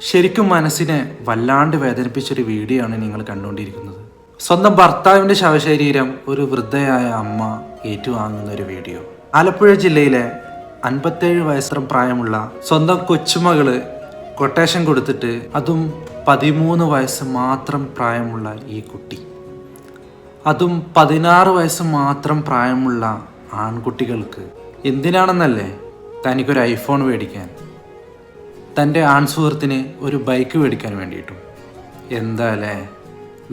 ശരിക്കും മനസ്സിനെ വല്ലാണ്ട് വേദനിപ്പിച്ചൊരു വീഡിയോ ആണ് നിങ്ങൾ കണ്ടുകൊണ്ടിരിക്കുന്നത്. സ്വന്തം ഭർത്താവിൻ്റെ ശവശരീരം ഒരു വൃദ്ധയായ അമ്മ ഏറ്റുവാങ്ങുന്ന ഒരു വീഡിയോ. ആലപ്പുഴ ജില്ലയിലെ 57 വയസ്സ് പ്രായമുള്ള സ്വന്തം കൊച്ചുമകള് കൊട്ടേഷൻ കൊടുത്തിട്ട്, അതും 13 വയസ്സ് മാത്രം പ്രായമുള്ള ഈ കുട്ടി, അതും 16 വയസ്സ് മാത്രം പ്രായമുള്ള ആൺകുട്ടികൾക്ക് എന്തിനാണെന്നല്ലേ, തനിക്കൊരു ഐഫോൺ മേടിക്കാൻ, തൻ്റെ ആൺ സുഹൃത്തിന് ഒരു ബൈക്ക് മേടിക്കാൻ വേണ്ടിയിട്ടും. എന്താല്ലേ,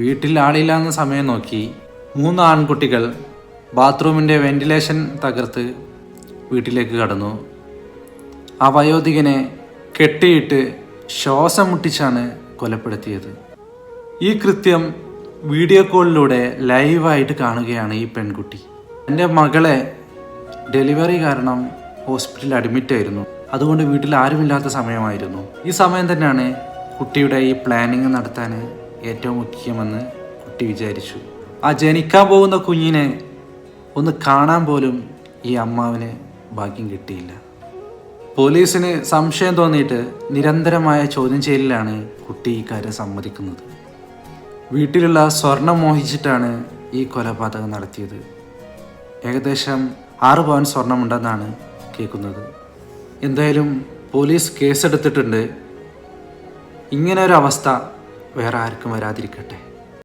വീട്ടിൽ ആളില്ലാന്ന സമയം നോക്കി 3 ആൺകുട്ടികൾ ബാത്റൂമിൻ്റെ വെന്റിലേഷൻ തകർത്ത് വീട്ടിലേക്ക് കടന്നു. ആ വയോധികനെ കെട്ടിയിട്ട് ശ്വാസം മുട്ടിച്ചാണ് കൊലപ്പെടുത്തിയത്. ഈ കൃത്യം വീഡിയോ കോളിലൂടെ ലൈവായിട്ട് കാണുകയാണ് ഈ പെൺകുട്ടി. എൻ്റെ മകളെ ഡെലിവറി കാരണം ഹോസ്പിറ്റലിൽ അഡ്മിറ്റ് ആയിരുന്നു. അതുകൊണ്ട് വീട്ടിൽ ആരുമില്ലാത്ത സമയമായിരുന്നു. ഈ സമയം തന്നെയാണ് കുട്ടിയുടെ ഈ പ്ലാനിങ് നടത്താൻ ഏറ്റവും മുഖ്യമെന്ന് കുട്ടി വിചാരിച്ചു. ആ ജനിക്കാൻ പോകുന്ന കുഞ്ഞിനെ ഒന്ന് കാണാൻ പോലും ഈ അമ്മാവിന് ഭാഗ്യം കിട്ടിയില്ല. പോലീസിന് സംശയം തോന്നിയിട്ട് നിരന്തരമായ ചോദ്യം ചെയ്യലിലാണ് കുട്ടി ഈ കാര്യം സമ്മതിക്കുന്നത്. വീട്ടിലുള്ള സ്വർണം മോഹിച്ചിട്ടാണ് ഈ കൊലപാതകം നടത്തിയത്. ഏകദേശം 6 പവൻ സ്വർണമുണ്ടെന്നാണ് കേൾക്കുന്നത്. എന്തായാലും പോലീസ് കേസെടുത്തിട്ടുണ്ട്. ഇങ്ങനെ ഒരു അവസ്ഥ വേറെ ആർക്കും വരാതിരിക്കട്ടെ.